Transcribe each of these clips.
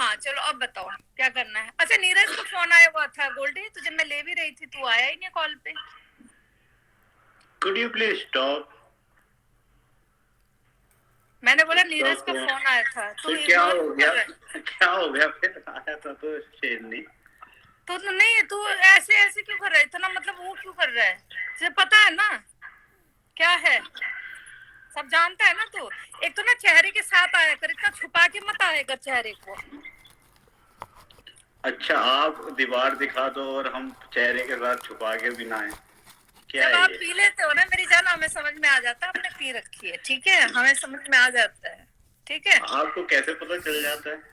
हाँ चलो अब बताओ क्या करना है। अच्छा नीरज को फोन आया हुआ था गोल्डी, तुझे मैं ले भी रही थी, तू आया ही नहीं कॉल पे। Could you please stop? मैंने बोला नीरज का फोन आया था, तू क्या इग्नोर हो कर गया? रहा है। क्या हो गया फिर? आया था तो शेरनी। तो नहीं, तू ऐसे ऐसे क्यों कर रहा है इतना, मतलब वो क्यों कर रहा है, तुझे पता है ना क्या है, सब जानता है ना तू। एक तो ना चेहरे के साथ आया कर, इतना छुपा के मत आएगा चेहरे को। अच्छा आप दीवार दिखा दो और हम चेहरे के साथ छुपा के भी ना आए, क्या जब है आप ये? पी लेते हो ना मेरी जान, हमें समझ में आ जाता है, आपने पी रखी है, ठीक है, हमें समझ में आ जाता है, ठीक है। आपको कैसे पता चल जाता है?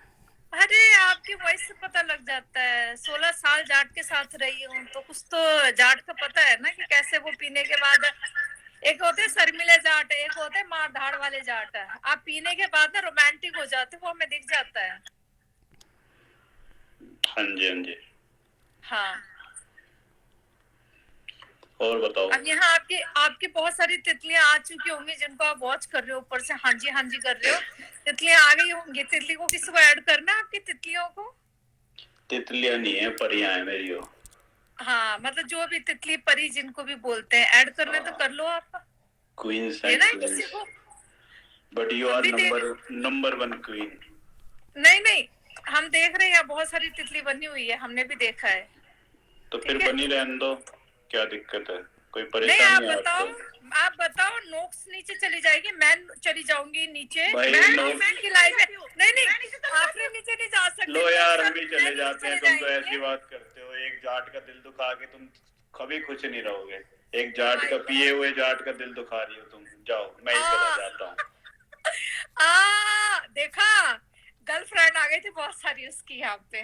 अरे आपकी वॉइस से पता लग जाता है, 16 साल जाट के साथ रही हूँ तो कुछ तो जाट का पता है ना कि कैसे वो पीने के बाद, एक होते शर्मिले जाट, एक होते मार धाड़ वाले जाट। आप पीने के बाद ना रोमांटिक हो जाते, वो हमें दिख जाता है। हाँ जी हाँ जी। हाँ और बताओ। अब यहाँ आपकी आपकी बहुत सारी तितलियां आ चुकी होंगी जिनको आप वॉच कर रहे हो, ऊपर से हाँ जी कर रहे हो, तितलियां आ गई होंगी। तितली को किसी को ऐड करना है, आपकी तितलियों को? तितलियां नहीं है, परियां है मेरी वो। हाँ मतलब जो भी तितली परी जिनको भी बोलते हैं, ऐड करने तो कर लो आप। क्वींस ये एंड ना किसी क्वींस, को बट यू हम आर भी देख, नंबर वन क्वीन। नहीं हम देख रहे हैं, बहुत सारी तितली बनी हुई है, हमने भी देखा है। तो फिर ठीक है, बनी रहने दो, क्या दिक्कत है? कोई नहीं परेशानी है आपको? आप बताओ नोक्स नीचे चली जाएगी, मैं चली जाऊंगी नीचे, भाई मैं की लाइफ है। नहीं आपने नीचे नहीं जा सकते। लो यार हम भी चले मैं जाते हैं, चले तुम तो ऐसी जाएंगे। बात करते हो। एक जाट का दिल दुखा के तुम कभी खुश नहीं रहोगे। एक जाट का पिए हुए जाट का दिल दुखा रही हो तुम। जाओ मैं ही चला जाता हूँ। देखा, गर्लफ्रेंड आ गई थी बहुत सारी उसकी यहाँ पे।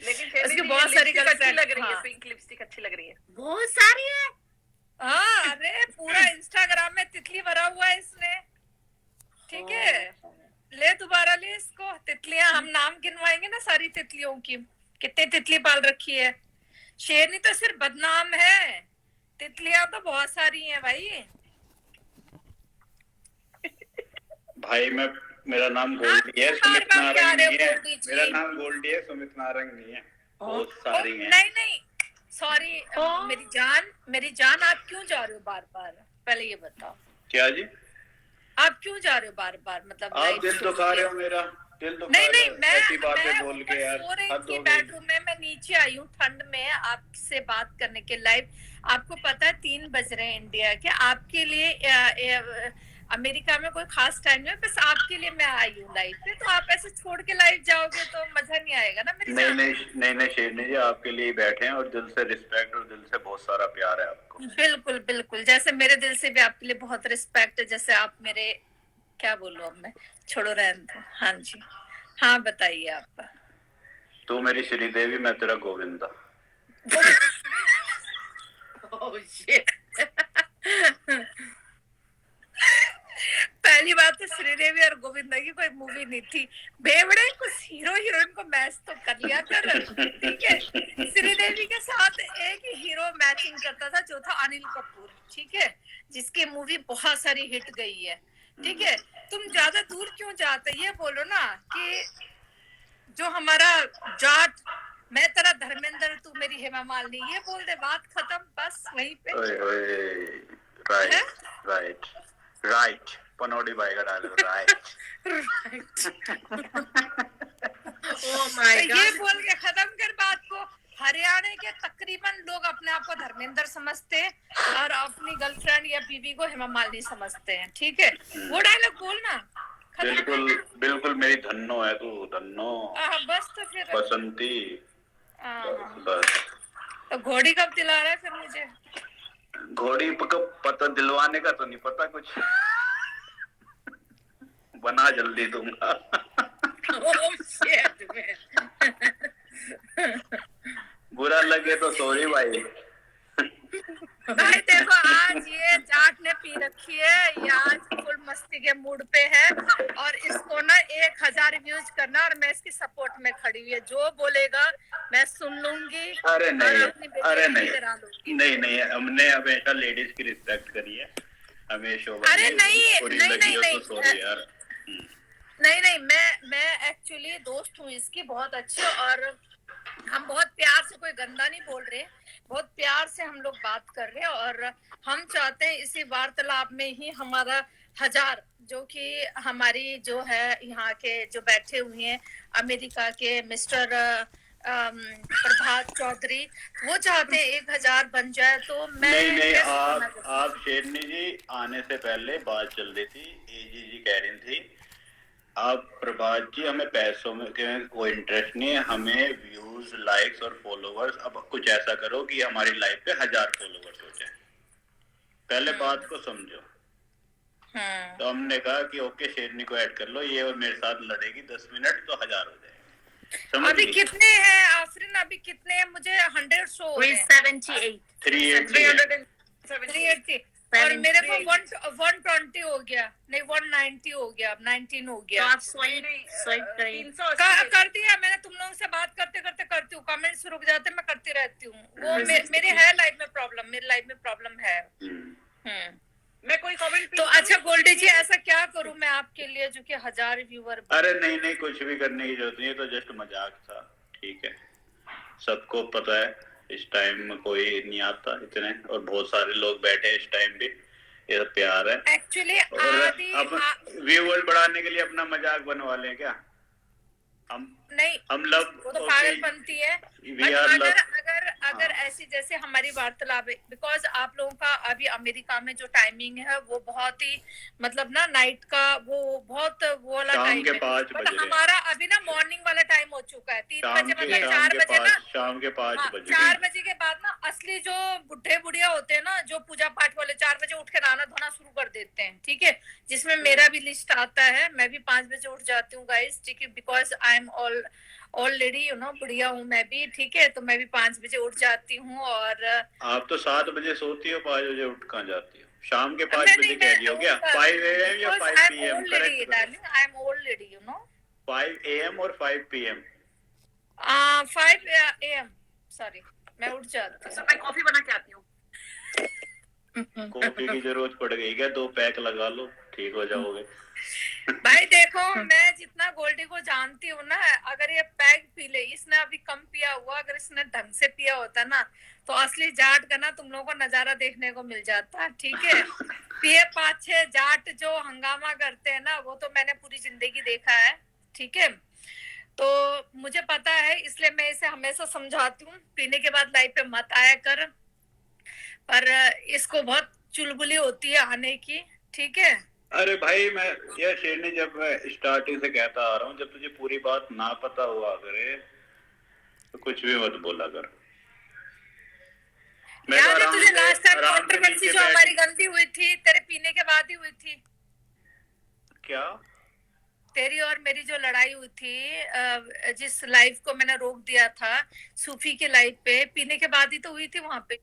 लेकिन उसकी बहुत सारी गर्लफ्रेंड लग रही है, पिंक लिपस्टिक अच्छी लग रही है, बहुत सारी है। हाँ अरे पूरा इंस्टाग्राम में तितली भरा हुआ है इसने, ठीक है। ले दोबारा ले इसको, तितलियां हम नाम गिनवाएंगे ना सारी तितलियों की, कितने तितली पाल रखी है। शेरनी तो सिर्फ बदनाम है, तितलियां तो बहुत सारी हैं भाई। भाई मैं, मेरा नाम गोल्डी है, सुमित नारंग नहीं है। मेरा नाम गोल्डी है, सुमित नारंग नहीं है। बहुत सारी हैं। नहीं सॉरी मेरी जान आप क्यों जा रहे हो बार बार, पहले ये बताओ। क्या जी? आप क्यों जा रहे हो बार बार, मतलब आप दिल दुखा रहे हो मेरा, दिल दुखा रहे हो ऐसी बातें बोल के यार। हद हो गई। बेडरूम में मैं नीचे आई हूँ ठंड में आपसे बात करने के लाइव। आपको पता है 3 बज रहे हैं इंडिया के, आपके लिए अमेरिका में कोई खास टाइम नहीं है, बस आपके लिए मैं आई हूँ लाइव पे। तो आप ऐसे छोड़ के लाइव जाओगे तो मजा नहीं आएगा ना मेरी जान। नहीं शेरनी जी, आपके लिए बैठे हैं और दिल से रिस्पेक्ट और दिल से बहुत सारा प्यार है आपको। बिल्कुल जैसे मेरे दिल से भी आपके लिए बहुत रिस्पेक्ट है, जैसे आप मेरे, क्या बोलूं अब मैं, छोड़ो रहने दो। हाँ जी हाँ बताइए आप। तू मेरी श्रीदेवी, मैं तेरा गोविंदा। पहली बात तो श्रीदेवी और गोविंदा की कोई मूवी नहीं थी, बेवड़े कुछ हीरो हीरोइन को मैच तो कर लिया कर, ठीक है। श्रीदेवी के साथ एक ही हीरो मैचिंग करता था जो था अनिल कपूर, ठीक है, जिसकी मूवी बहुत सारी हिट गई है, ठीक है। तुम ज्यादा दूर क्यों जाते, ये बोलो ना कि जो हमारा जाट, मैं तेरा धर्मेंद्र तू मेरी हेमा मालिनी, ये बोल दे, बात खत्म, बस वहीं पे। राइट पनौड़ी भाई का डायलॉग, राइट। ये बोल के खत्म कर बात को। हरियाणा के तकरीबन लोग अपने आप को धर्मेंद्र समझते हैं और अपनी गर्लफ्रेंड या बीवी को हेमा मालिनी समझते हैं, ठीक है। वो डायलॉग बोलना। बिल्कुल मेरी धन्नो है तू, धन्नो। बस तो फिर बसंती। बस तो घोड़ी कब दिला रहा है फिर मुझे? घोड़ी पता दिलवाने का तो नहीं पता कुछ। बना जल्दी दूंगा। बुरा लगे तो सॉरी भाई। भाई देखो आज ये जाट ने पी रखी है, ये आज फुल मस्ती के मूड पे है और इसको ना 1000 व्यूज करना, और मैं इसकी सपोर्ट में खड़ी हुई है, जो बोलेगा मैं सुन लूंगी। अरे नहीं नहीं हमने हमेशा लेडीज की रिस्पेक्ट करी है हमेशा। अरे नहीं सॉरी यार। नहीं नहीं, मैं एक्चुअली दोस्त हूँ इसकी बहुत अच्छी, और हम बहुत प्यार से, कोई गंदा नहीं बोल रहे, बहुत प्यार से हम लोग बात कर रहे हैं, और हम चाहते हैं इसी वार्तालाप में ही हमारा 1000, जो कि हमारी जो है यहाँ के जो बैठे हुए हैं अमेरिका के मिस्टर प्रभात चौधरी, वो चाहते हैं 1000 बन जाए। तो मैं नहीं, आप शेरनी जी आने से पहले बात चल रही थी, एजी जी कह रही थी आप प्रभात जी हमें पैसों में कोई इंटरेस्ट नहीं है, हमें व्यूज, लाइक्स और फॉलोवर्स। अब कुछ ऐसा करो कि हमारी लाइफ पे 1000 फॉलोवर्स हो जाए, पहले बात को समझो। तो हमने कहा कि ओके शेरनी को ऐड कर लो, ये और मेरे साथ लड़ेगी 10 मिनट तो 1000 हो जाएगा। अभी कितने हैं आफरीन, अभी कितने हैं? मुझे 100 शो 378 380 और मेरे को 120 हो गया, नहीं 190 हो गया, अब 19 हो गया। तो आप स्वाइप करें। कर दिया मैंने, तुम लोगों से बात करते करते करती हूँ, कमेंट्स रुक जाते, मैं करती रहती हूँ। वो मेरे है लाइफ में प्रॉब्लम, मेरी लाइफ में प्रॉब्लम है। मैं कोई कमेंट तो अच्छा गोल्डी जी, ऐसा क्या करूँ मैं आपके लिए जो कि 1000 व्यूअर? अरे नहीं, कुछ भी करने की जरूरत नहीं है, तो जस्ट मजाक था, ठीक है। सबको पता है इस टाइम में कोई नहीं आता इतने, और बहुत सारे लोग बैठे इस टाइम भी, ये प्यार है एक्चुअली। व्यूअर बढ़ाने के लिए अपना मजाक बनवा लें क्या हम? नहीं, हम लव, वो तो पागल बनती है। अगर ऐसी जैसे हमारी वार्तालाप है, बिकॉज आप लोगों का अभी अमेरिका में जो टाइमिंग है वो बहुत ही मतलब ना नाइट का, वो बहुत वो वाला टाइम है, बट हमारा अभी ना मॉर्निंग वाला टाइम हो चुका है। 3 बजे मतलब 4 बजे ना, शाम के 5 बजे 4 बजे के बाद ना असली जो बुढ़े बुढ़िया होते हैं ना, जो पूजा पाठ वाले 4 बजे उठ के नहाना धोना शुरू कर देते हैं, ठीक है, जिसमें मेरा भी लिस्ट आता है। मैं भी 5 बजे उठ जाती हूँ गाइस, ठीक है, बिकॉज आई एम ऑलरेडी बुढ़िया हूँ मैं भी, ठीक है, तो मैं भी 5 बजे उठ जाती हूँ। और आप तो 7 बजे सोती हो, 5 बजे उठ कहाँ जाती हो? शाम के 5 बजे कह रही हो क्या? 5 AM या 5 PM? Correct, I am old lady 5 AM और 5 PM? 5 AM, सॉरी, मैं उठ जाती हूँ। मैं कॉफी बना के आती हूँ। कॉफी की जरूरत पड़ गई क्या? 2 पैक लगा लो, ठीक हो जाओगे। भाई देखो, मैं जितना गोल्डी को जानती हूँ ना, अगर ये पैक पी ले, इसने अभी कम पिया हुआ, अगर इसने ढंग से पिया होता ना, तो असली जाट का ना तुम लोगों को नजारा देखने को मिल जाता, ठीक है। पिए 5-6 जाट जो हंगामा करते हैं ना, वो तो मैंने पूरी जिंदगी देखा है, ठीक है, तो मुझे पता है, इसलिए मैं इसे हमेशा समझाती हूँ, पीने के बाद लाइफ पे मत आया कर, पर इसको बहुत चुलबुली होती है आने की, ठीक है। अरे भाई, मैं यह शेरनी जब मैं स्टार्टिंग से कहता आ रहा हूँ, जब तुझे पूरी बात ना पता हुआ करे तो कुछ भी मत बोला कर। याद है तुझे लास्ट टाइम कंट्रोवर्सी जो हमारी गंदी हुई थी, तेरे पीने के बाद ही हुई थी? क्या? तेरी और मेरी जो लड़ाई हुई थी, जिस लाइव को मैंने रोक दिया था, सूफी के लाइव पे, पीने के बाद ही तो हुई थी वहां पे।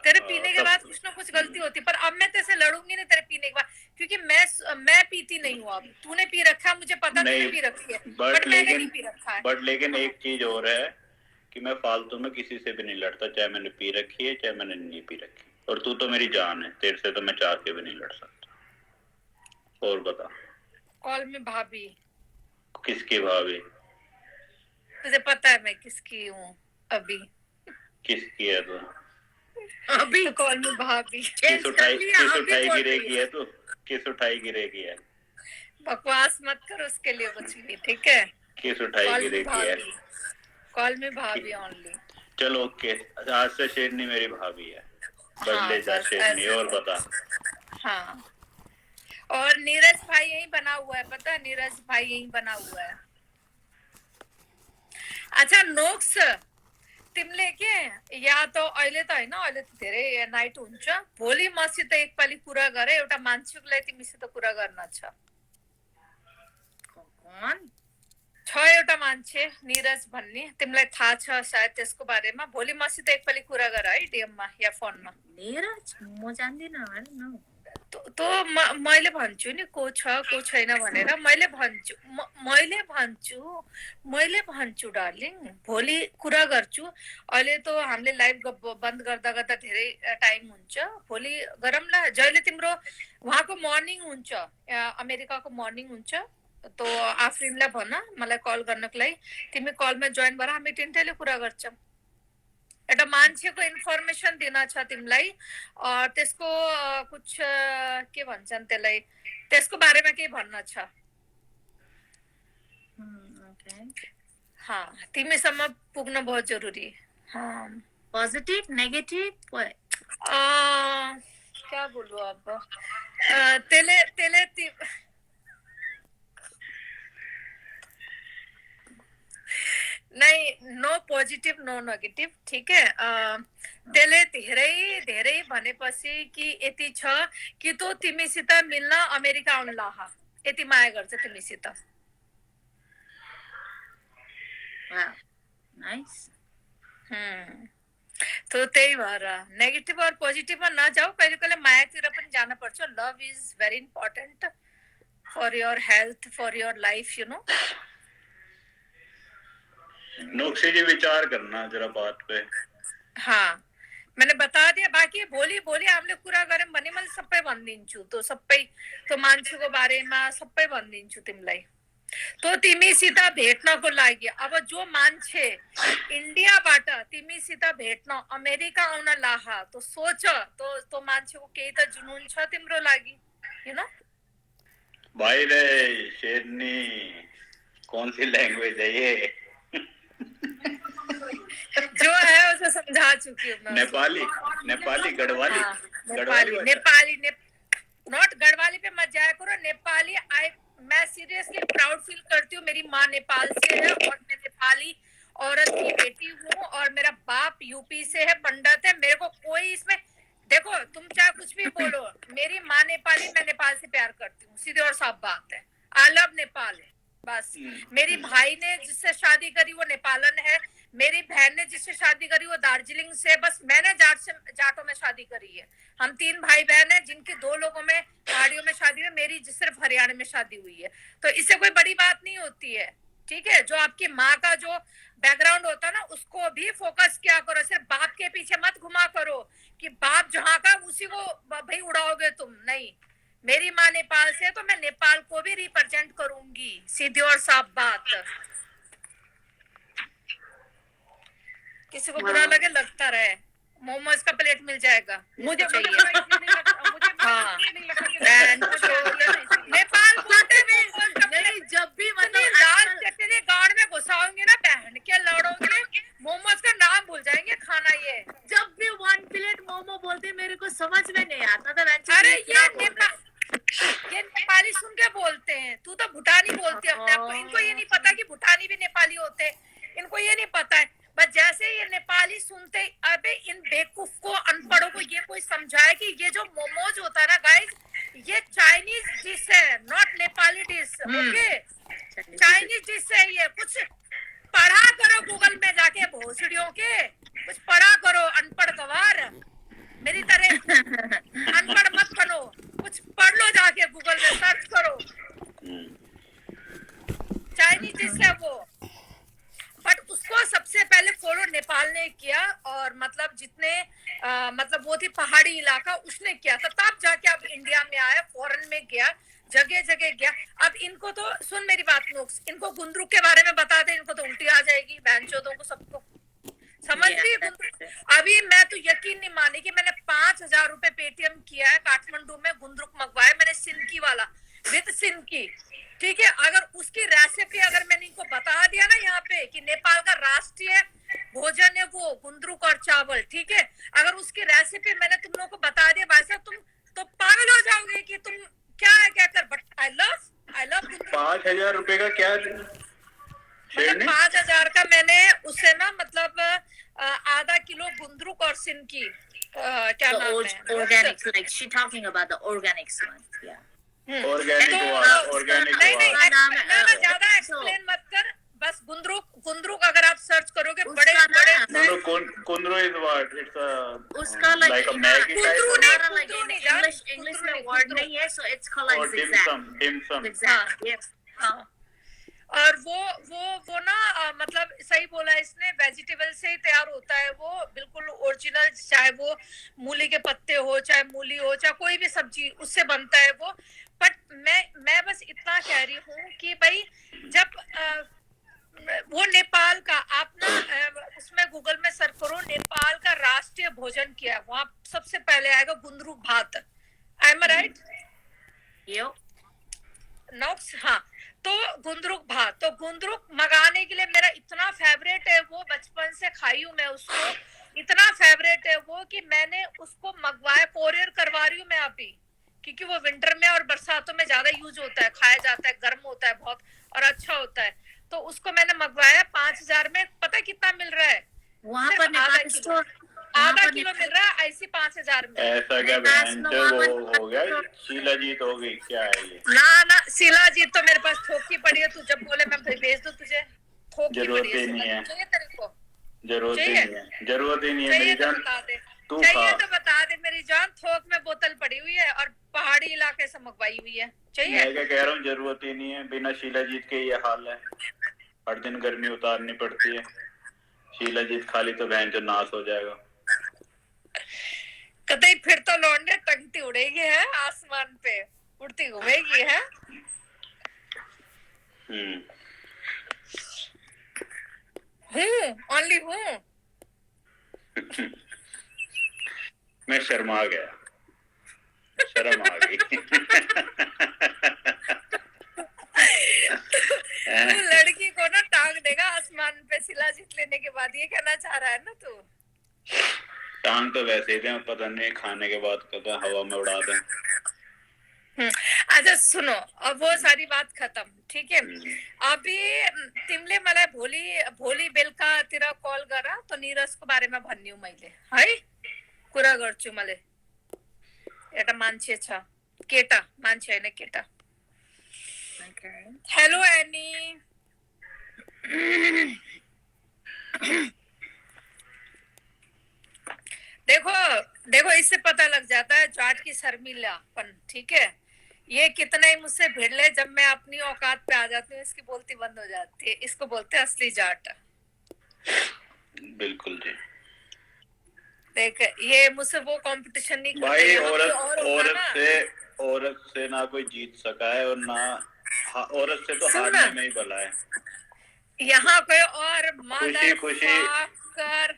तेरे पीने के बाद कुछ ना कुछ गलती होती, पर अब मैं तेरे से लड़ूंगी नहीं तेरे पीने के बाद, क्योंकि मैं पीती नहीं हूँ। अब तूने पी रखा, मुझे पता तूने पी रखी है, बट मैंने नहीं पी रखा है। बट लेकिन एक चीज और है कि मैं फालतू में किसी से भी नहीं लड़ता, चाहे मैंने पी रखी है चाहे मैंने नहीं पी रखी, और तू तो मेरी जान है, तेरे से तो मैं चाह के भी नहीं लड़ सकता। और बता। कॉल में भाभी? किसकी भाभी? तुझे पता है मैं किसकी हूँ अभी? किसकी है तू? अभी तो कॉल में भाभी। किस उठाई गिरेगी है तू? किस उठाई गिरेगी है? बकवास मत कर उसके लिए कुछ भी, ठीक है। किस उठाई गिरेगी है? कॉल में भाभी ओनली। चलो ओके, आज से शेरनी मेरी भाभी है, बदले जा शेरनी। और बता। हाँ, और नीरज भाई यही बना हुआ है, पता है, नीरज भाई यही बना हुआ है। अच्छा नोक्स तिमीले या तो अहिले त होइन, अहिले त धेरै नाइट हुन्छ, भोलि मसित एकपालि कुरा गरे, एउटा मान्छेको लागि तिमीसित कुरा गर्न छ। छ एउटा मान्छे नीरज भन्ने, तिमीलाई थाहा छ सायद त्यसको बारेमा। भोलि मसित एकपालि कुरा गर है, डीएममा या फोनमा। नीरज म जान्दिनँ। तो मैले भन्छु नि को छ को छैन भनेर, मैले भन्छु डार्लिङ, भोलि कुरा गर्छु। अहिले त हामीले लाइभ बन्द गर्दा गर्दा धेरै टाइम हुन्छ, भोलि गरौँला। जहिले तिम्रो उहाँको मर्निङ हुन्छ अमेरिकाको मर्निङ हुन्छ तो आफरिनलाई भन मलाई कल गर्नको लागि तिमी कलमा जोइन भएर हामी तिनटैले कुरा गर्छौँ एउटा मान्छेको इन्फर्मेसन दिन छ तिमीलाई त्यसको कुछ के भन्छन् त्यसलाई त्यसको बारेमा केही भन्न छ Okay. हाँ तिमीसम्म पुग्न बहुत जरुरी हाँ Positive, negative, what? क्या बोलूं अब तेले तेले नहीं नो पोजिटिभ नो नेगेटिभ ठीक है त्यसले धेरै धेरै भनेपछि कि यति छ कि तो तिमीसित मिल्न अमेरिका आउन लाह यति माया गर्छ तिमीसित Wow. Nice. तो त्यही भएर नेगेटिभ और पोजिटिभमा नजाऊ कहिले कहिले मायातिर पनि जान पर्छ love is very important for your health for your life you know नोक्सी जी विचार करना जरा बात पे हाँ मैंने बता दिया बाकी भोलि भोलि हामीले कुरा गऱ्यौँ भने मैले सबै भनिदिन्छु तो सबै त्यो मान्छेको बारेमा सबै भनिदिन्छु तिमीलाई तो तिमीसित भेट्नको लागि अब जो मान्छे इन्डियाबाट तिमीसित भेट्न अमेरिका आउन लाह तो सोच तो मान्छेको केही त जुनून छ तिम्रो लागि यु नो भाई रे शेरनी कौन सी लैंग्वेज है ये जो है उसे समझा चुकी हूँ मैं नेपाली नेपाली गढ़वाली नेपाली नेपाली नॉट गढ़वाली पे मत जाया करो नेपाली मैं सीरियसली प्राउड फील करती हूँ मेरी माँ नेपाल से है और मैं नेपाली औरत की बेटी हूँ और मेरा बाप यूपी से है पंडित है मेरे को कोई इसमें देखो तुम चाहे कुछ भी बोलो मेरी माँ नेपाली मैं नेपाल से प्यार करती हूँ सीधी और साफ बात है आई लव नेपाल है बस मेरी भाई ने जिससे शादी करी वो नेपालन है मेरी बहन ने जिससे शादी करी वो दार्जिलिंग से बस मैंने जाटों में शादी करी है हम 3 भाई बहन हैं जिनके 2 लोगों में पहाड़ियों में शादी है मेरी सिर्फ हरियाणा में शादी हुई है तो इससे कोई बड़ी बात नहीं होती है ठीक है जो आपकी माँ का जो बैकग्राउंड होता है ना उसको भी फोकस किया करो सिर्फ बाप के पीछे मत घुमा करो कि बाप जहाँ का उसी को भाई उड़ाओगे तुम नहीं मेरी माँ नेपाल से तो मैं नेपाल को भी रिप्रेजेंट करूंगी सीधी और साफ बात किसी को बुरा लगे लगता रहे मोमोज का प्लेट मिल जाएगा मुझे चाहिए नेपाल बोलते नहीं जब भी मतलब लाल चटनी गाड़ में घुसाओगे ना बहन के लड़ोगे मोमोज का नाम भूल जाएंगे खाना ये जब भी 1 प्लेट मोमो बोलते मेरे को समझ में नहीं आता था अरे ये नेपाली सुन के बोलते हैं तू तो भूटानी बोलती है अपने आप को इनको ये नहीं पता कि भूटानी भी नेपाली होते हैं इनको ये नहीं पता है बस जैसे ये नेपाली सुनते अबे इन बेवकूफ को अनपढ़ों को ये कोई समझाए कि ये जो मोमोज होता है ना गाइस ये चाइनीज डिश है not Nepali dish okay Chinese dish है ये कुछ पढ़ा करो गूगल में जाके भोसड़ियों के कुछ पढ़ा करो अनपढ़ गवार मेरी तरह अनपढ़ मत बनो कुछ पढ़ लो जाके गूगल में सर्च करो चाइनीज डिश है वो बट उसको सबसे पहले फॉलो नेपाल ने किया और मतलब जितने मतलब वो थी पहाड़ी इलाका उसने किया था तब जाके अब इंडिया में आया फॉरेन में गया जगह जगह गया अब इनको तो सुन मेरी बात नोक्स इनको गुंद्रुक के बारे में बता दे इनको तो उल्टी आ जाएगी बहनचोदों को सबको समझ रही अभी मैं तो यकीन नहीं मानी कि मैंने 5,000 रुपए पेटीएम किया है काठमांडू में गुंद्रुक मंगवाया मैंने सिनकी वाला विद सिनकी ठीक है अगर उसकी रेसिपी अगर मैंने इनको बता दिया ना यहाँ पे कि नेपाल का राष्ट्रीय भोजन है वो गुंद्रुक और चावल ठीक है अगर उसकी रेसिपी मैंने तुम लोगों को बता दिया भाई साहब तुम तो पागल हो जाओगे कि तुम क्या कर बट आई लव 5,000 रुपए का क्या 5,000 का मैंने उससे ना मतलब आधा किलो गुंद्रुक और सिनकी क्या नाम है organics like she talking about the organics one yeah organic नहीं ज्यादा एक्सप्लेन मत कर बस गुंद्रुक अगर आप सर्च करोगे बड़े कुंद्रू इज व्हाट इट्स उसका like a मैगी इंग्लिश में वर्ड नहीं है so it's called like dim sum exactly yes और वो ना मतलब सही बोला इसने, वेजिटेबल से ही तैयार होता है वो, बिल्कुल ओरिजिनल, चाहे वो मूली के पत्ते हो, चाहे मूली हो, चाहे कोई भी सब्जी, उससे बनता है वो। बट मैं बस इतना कह रही हूँ कि भाई जब वो नेपाल का, आप ना उसमें गूगल में सर्च करो, नेपाल का राष्ट्रीय भोजन क्या है, वहां सबसे पहले आएगा गुन्द्रुक भात। I am right? यो नॉक्स, हाँ। तो गुन्द्रुक भात, तो गुन्द्रुक मंगाने के लिए मेरा इतना फेवरेट है वो, बचपन से खाई हूँ मैं उसको, इतना फेवरेट है वो कि मैंने उसको मंगवाया, कोरियर करवा रही हूँ मैं अभी, क्योंकि वो विंटर में और बरसातों में ज्यादा यूज होता है, खाया जाता है, गर्म होता है बहुत और अच्छा होता है। तो उसको मैंने मंगवाया 5,000 में, पता है कितना मिल रहा है? वहाँ सिर्फ पर आधा नेपाल किलो, स्टोर, वहाँ आधा पर किलो मिल रहा है ऐसी 5,000 में। ऐसा क्या बहन से वो हो गया, शीला जीत हो गई क्या है ये? ना शीला जी तो मेरे पास थोक की पड़ी है, तू जब बोले मैं भेज दूं तुझे, थोक की जरूरत पड़ी ही है। नहीं है, चाहिए तेरे को? जरूरत ही चाहिए? नहीं है, जरूरत ही नहीं है चाहिए मेरी तो जान। बता दे, तू चाहिए खा। तो बता दे मेरी जान, थोक में बोतल पड़ी हुई है और पहाड़ी इलाके से मंगवाई हुई है। चाहिए? मैं क्या कह रहा हूँ, जरूरत ही नहीं है, बिना शीला जीत के ये हाल है, हर दिन गर्मी उतारनी पड़ती है। शीला जीत खाली तो बहन जो नाश हो जाएगा। कतई फिर तो लौंडे टंगती उड़ेगी है आसमान पे, उड़ती घूमेगी है। ओनली हूँ। मैं शर्मा गया, शर्म आ गई। तू लड़की को ना टांग देगा आसमान पे शीला जीत लेने के बाद, ये कहना चाह रहा है ना तू? टांग तो वैसे ही थे, पता नहीं खाने के बाद कदा हवा में उड़ा दें। अच्छा सुनो, अब वो सारी बात खत्म, ठीक है? अभी तिमले मला भोली बेलका तेरा कॉल करा तो नीरज को बारे में भन्यू मैले है, कुरा गर्छु मैले। एउटा मान्छे छ, केटा मान्छे हैन, केटा। Hello any. देखो देखो, इससे पता लग जाता है जाट की शर्मिलापन, ठीक है? ये कितना ही मुझसे भिड़ ले, जब मैं अपनी औकात पे आ जाती हूँ इसकी बोलती बंद हो जाती है। इसको बोलते हैं असली जाट। बिल्कुल जी। देख, ये मुझसे वो कंपटीशन नहीं करता भाई, औरत से ना कोई जीत सका है और ना औरत से तो हारने में ही भला है। यहाँ कोई और खुशी खुशी कर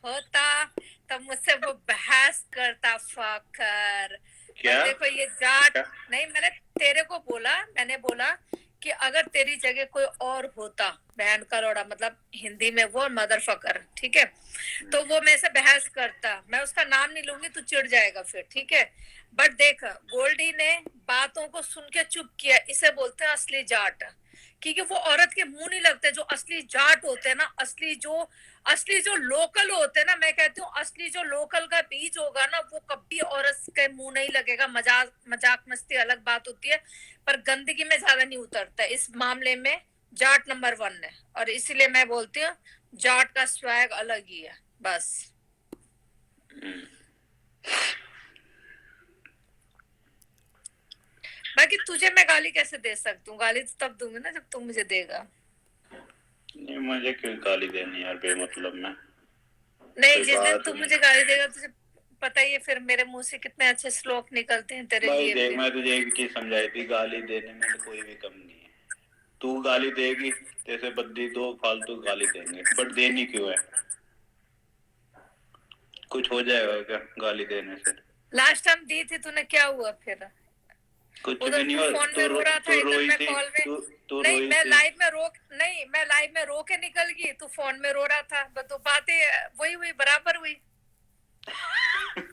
होता तो मुझसे वो बहस करता, फाकर। क्या? देखो ये जाट क्या? नहीं, मैंने बोला कि अगर तेरी जगह कोई और होता, बहन करोड़ा मतलब हिंदी में वो मदर फकर, ठीक है? तो वो मेरे से बहस करता, मैं उसका नाम नहीं लूंगी, तू चिढ़ जाएगा फिर, ठीक है? बट देख, गोल्डी ने बातों को सुन के चुप किया, इसे बोलते हैं असली जाट। क्योंकि वो औरत के मुंह नहीं लगते, जो असली जाट होते हैं ना, असली जो लोकल होते हैं ना, मैं कहती हूँ असली जो लोकल का बीज होगा ना, वो कभी औरत के मुंह नहीं लगेगा। मजाक मस्ती अलग बात होती है, पर गंदगी में ज्यादा नहीं उतरता। इस मामले में जाट नंबर 1 है, और इसीलिए मैं बोलती हूँ जाट का स्वैग अलग ही है, बस। बाकी तुझे मैं गाली कैसे दे सकती हूँ? गाली तो तब दूंगी ना जब तू मुझे देगा। नहीं, मुझे क्यों गाली देनी यार बेमतलब में? नहीं, जिस दिन तू मुझे गाली देगा तुझे पता ही है फिर मेरे मुंह से कितने अच्छे श्लोक निकलते हैं तेरे लिए। देख, मैं तुझे एक चीज समझाई थी, गाली देने में कोई भी कम नहीं है। तू गाली देगी, जैसे बद्दी दो फालतू गाली देंगे, बट देनी क्यों है? कुछ हो जाएगा क्या गाली देने से? लास्ट टाइम दी थी तूने, क्या हुआ फिर? कुछ भी नहीं हुआ। फोन में रो रहा था, इधर मैं कॉल में नहीं, मैं लाइव में रो के निकल गई, तू फोन में रो रहा था, तो बातें वही हुई, बराबर हुई।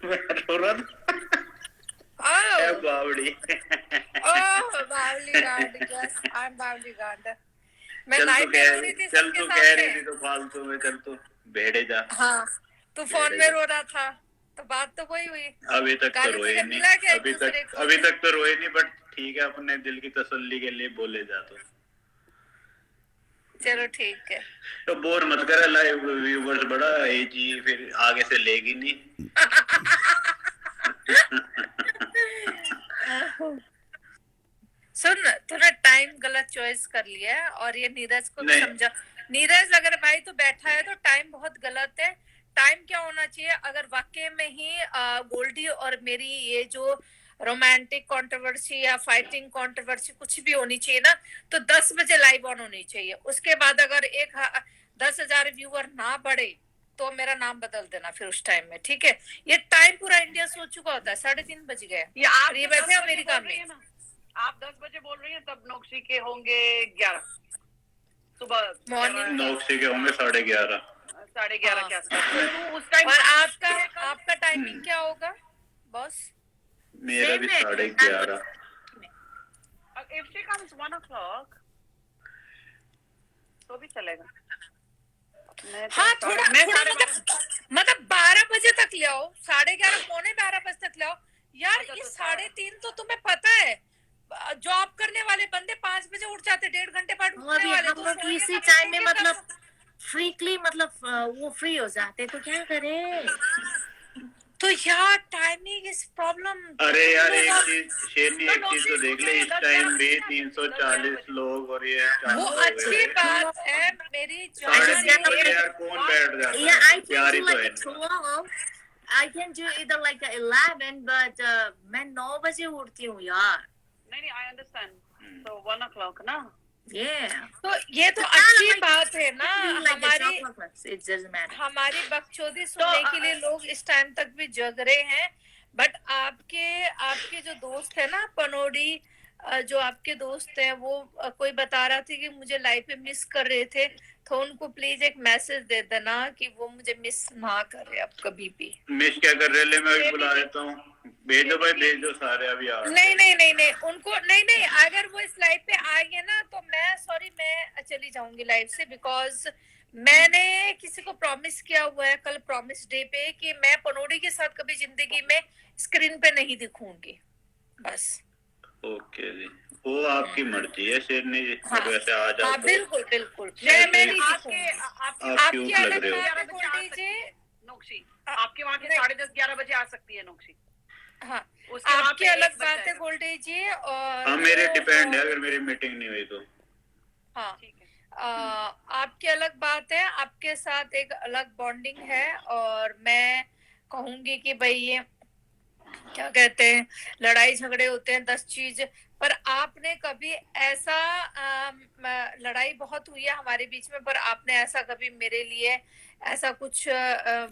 मैं रो रहा था। बावड़ी। बावली गांड, यस आई एम बावली गांड। मैं चल लाइव में रो रही थी चल सबके तू कह रही सामने। थी तो फालतू में, चल तू भेड़े जा। हाँ, तू फोन में रो रहा था तो बात तो वही हुई। अभी तक तो रोए नहीं, अभी तक तो रोए नहीं, बट ठीक है, अपने दिल की तसल्ली के लिए बोले जा तो। चलो ठीक है, तो बोर मत कर, लाइव व्यूवर्स बड़ा है जी, फिर आगे से लेगी नहीं। सुन, तूने टाइम गलत चॉइस कर लिया है, और ये नीरज को भी नहीं। समझा। नीरज अगर भाई तो बैठा है तो टाइम बहुत गलत है। टाइम क्या होना चाहिए, अगर वाकई में ही गोल्डी और मेरी ये जो रोमांटिक कंट्रोवर्सी या फाइटिंग कंट्रोवर्सी कुछ भी होनी चाहिए ना, तो 10 बजे लाइव ऑन होनी चाहिए। उसके बाद अगर 10,000 व्यूअर ना बढ़े तो मेरा नाम बदल देना फिर उस टाइम में, ठीक है। ये टाइम पूरा इंडिया सो चुका होता है, 3:30 बज गए, ये आप ये 10 बैठे बजे अमेरिका बोल रही में। हैं ना, आप 10 बजे बोल रही हैं, तब नोक्सी के होंगे 11 सुबह, मॉर्निंग नोक्सी के होंगे 11:30। 11:30 हाँ। के आसपास। तो उस टाइम और आपका टाइमिंग क्या होगा बॉस? मेरा भी 11:30। if she comes 1 o'clock तो भी चलेगा। हाँ, थोड़ा मतलब 12 बजे तक ले आओ, 11:30 पौने 12 बजे तक ले आओ यार। अच्छा, ये तो 3:30 तो तुम्हें पता है, जॉब करने वाले बंदे 5 बजे उठ जाते, 1.5 घंटे बाद उठने वाले, हम तो लोग सोएंगे इसी कब, टाइम में उठेंगे कब? मतलब फ्रीकली मतलब वो फ्री हो जाते तो क्या करें। तो यार टाइमिंग इज प्रॉब्लम। अरे यार एक चीज शेरनी, एक चीज तो देख ले, इस टाइम भी 340 लोग और ये वो अच्छी बात है मेरी साढ़े जान। 3 बजे यार कौन बैठ जाता है? Yeah, I can प्यारी do तो like है a नहीं। 12. I can do either like a 11, but मैं 9 बजे उठती हूँ यार। नहीं, I understand. So 1 o'clock ना? Yeah. तो ये तो अच्छी बात है ना, हमारी हमारी बकचोदी सुनने के लिए लोग इस टाइम तक भी जग रहे हैं। बट आपके जो दोस्त है ना पनोडी, जो आपके दोस्त हैं, वो कोई बता रहा था कि मुझे लाइफ में मिस कर रहे थे, तो उनको प्लीज एक मैसेज दे देना कि वो मुझे मिस ना करे अब कभी भी। मिस क्या कर रहे ले, मैं भी बुला लेता हूँ। भेजो भाई, भेजो सारे अभी आ। नहीं उनको नहीं, अगर वो इस लाइव पे आएंगे ना तो मैं चली जाऊंगी लाइव से, बिकॉज मैंने किसी को प्रॉमिस किया हुआ है कल प्रॉमिस डे पे कि मैं पनोडी के साथ कभी जिंदगी में स्क्रीन पे नहीं दिखूंगी, बस। ओके जी, वो आपकी मर्जी है शेरनी जी। हाँ, वैसे आ जाओ हाँ, तो बिल्कुल मैं नहीं दिखूंगी। आप आपकी क्यूट लग अलग रहे हो। बात है गोल्डी जी। नोक्सी आपके वहाँ के नहीं। 10:30-11 बजे आ सकती है नोक्सी। हाँ, उसके वहाँ आपकी पे अलग 1 बज बात है जाएगा। गोल्डी जी। और हाँ मेरे डिपेंड है, अगर मेरी मीटिंग नहीं हुई तो। हाँ, ठीक है। आपकी अलग बात है, आपके साथ एक अलग बॉन्डिंग है, और मैं कहूंगी कि भाई ये क्या कहते हैं, लड़ाई झगड़े होते हैं 10 चीज, पर आपने कभी ऐसा लड़ाई बहुत हुई है हमारे बीच में, पर आपने ऐसा कभी मेरे लिए ऐसा कुछ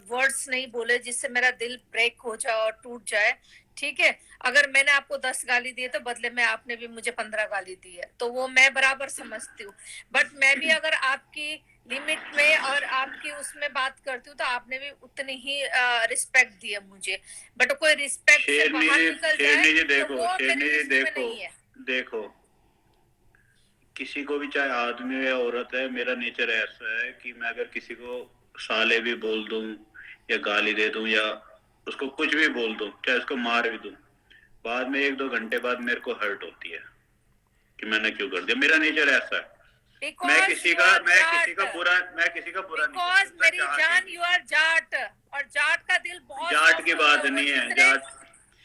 वर्ड्स नहीं बोले जिससे मेरा दिल ब्रेक हो जाए और टूट जाए, ठीक है। अगर मैंने आपको 10 गाली दी है तो बदले में आपने भी मुझे 15 गाली दी है, तो वो मैं बराबर समझती हूँ। बट मैं भी अगर आपकी लिमिट में और आपकी उसमें बात करती हूँ तो आपने भी उतनी ही रिस्पेक्ट दी है मुझे। बट कोई रिस्पेक्ट से बाहर निकल शेरनी जी जाए देखो, तो वो शेरनी मेरी जी लिस्ट में देखो, नहीं है। देखो किसी को भी, चाहे आदमी हो या औरत है, मेरा नेचर ऐसा है कि मैं अगर किसी को साले भी बोल दूं या गाली दे दूं या उसको कुछ भी बोल दूं, चाहे उसको मार भी दूं, बाद में 1-2 घंटे बाद मेरे को हर्ट होती है कि मैंने क्यों कर दिया। मेरा नेचर ऐसा है। मैं किसी का बुरा बिकॉज मेरी जान यू आर जाट, और जाट का दिल बहुत जाट की बात नहीं है। जाट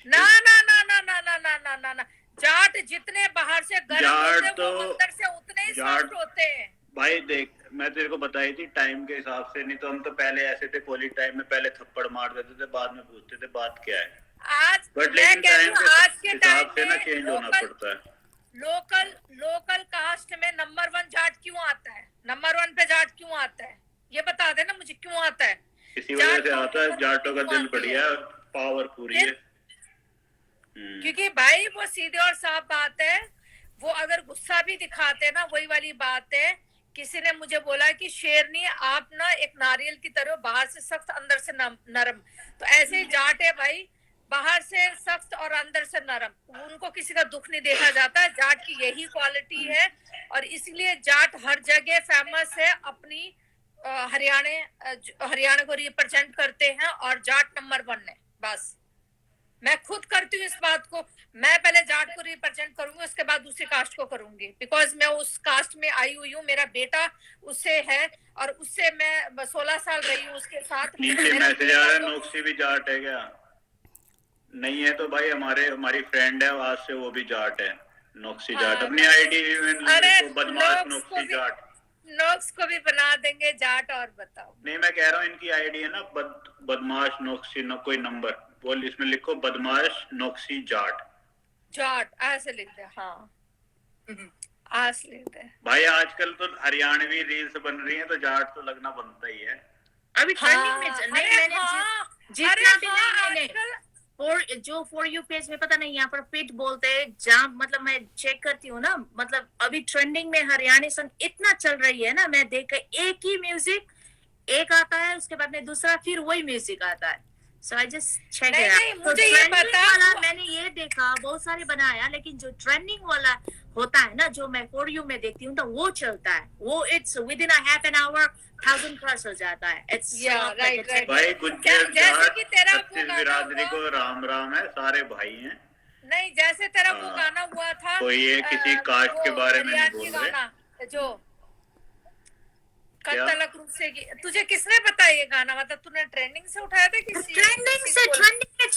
ना ना ना ना ना ना ना ना ना ना जाट जितने बाहर से गर्म होते हैं वो अंदर से उतने ही सॉफ्ट होते हैं भाई। देख, मैं तेरे को बताई थी टाइम के हिसाब से, नहीं तो हम तो पहले ऐसे थे, कॉलेज टाइम में पहले थप्पड़ मार देते थे, बाद में पूछते थे बात क्या है। आज बट मैं लेकिन कह रही हूँ आज के टाइम से ना में चेंज होना पड़ता है। लोकल कास्ट में नंबर 1 जाट क्यों आता है? नंबर 1 पे जाट क्यों आता है? ये बता देना मुझे, क्यों आता है? इसी वजह से आता है, जाटों का दिल बढ़िया है, पावर पूरी है। क्योंकि भाई वो सीधे और साफ बात है, वो अगर गुस्सा भी दिखाते ना, वही वाली बात है। किसी ने मुझे बोला कि शेरनी आप ना एक नारियल की तरह, बाहर से सख्त अंदर से नरम, तो ऐसे ही जाट है भाई, बाहर से सख्त और अंदर से नरम। उनको किसी का दुख नहीं देखा जाता, जाट की यही क्वालिटी है, और इसलिए जाट हर जगह फेमस है अपनी हरियाणा को रिप्रेजेंट करते हैं, और जाट नंबर 1 है। बस मैं खुद करती हूँ इस बात को, मैं पहले जाट को रिप्रेजेंट करूंगी, उसके बाद दूसरी कास्ट को करूंगी, बिकॉज मैं उस कास्ट में आई हुई हूँ, मेरा बेटा उससे है, और उससे मैं 16 साल रही हूँ उसके साथ। नीचे मैसेज आ रहा है, नोक्सी भी जाट है क्या? नहीं है तो भाई हमारी फ्रेंड है, आज से वो भी जाट है। नोक्सी हाँ, जाट अपनी आईडी में अरे लिखो बदमाश नोक्स को नोक्सी भी जाट। नोक्स को भी बना देंगे जाट। और बताओ। नहीं मैं कह रहा हूँ इनकी आईडी है ना बदमाश नोक्सी न कोई नंबर, बोल इसमें लिखो बदमाश नोक्सी जाट। जाट ऐसे लिख दे। हाँ आज लिख दे। भाई आजकल तो हरियाणवी रील्स बन रही हैं तो जाट तो लगना बनता ही है। अभी ट्रेंडिंग में हाँ, नहीं, अरे मैंने हाँ, जितना अरे भी हाँ, नहीं मैंने आजकल जो फॉर यू पेज में पता नहीं यहाँ पर पिट बोलते हैं जहाँ, मतलब मैं चेक करती हूँ ना, मतलब अभी ट्रेंडिंग में हरियाणवी सॉन्ग इतना चल रही है ना, मैं देख कर एक ही म्यूजिक एक आता है उसके बाद में दूसरा फिर वही म्यूजिक आता है। सो आई जस्ट चेक नहीं, इट नहीं, आउट। मुझे ये पता वाला मैंने ये देखा, बहुत सारे बनाया, लेकिन जो ट्रेंडिंग वाला होता है ना, जो मैं फॉर यू में देखती हूँ तो वो चलता है, वो it's with in half an hour 1000 cross हो जाता है। It's right. भाई गुज्जर जैसे जाट कि तेरा वो छत्तीस गाना बिरादरी हुआ, को राम राम है, सारे भाई हैं। नहीं जैसे तेरा वो हाँ। गाना हुआ था, कोई ये किसी कास्ट के वो बारे में नहीं हरियाणवी बोल रहे। गाना जो क्या? तलक रूप से तुझे किसने बताया ये गाना? मतलब तूने ट्रेंडिंग से उठाया था किसी ट्रेंडिंग किसी से को बोल- ट्रेंडिंग में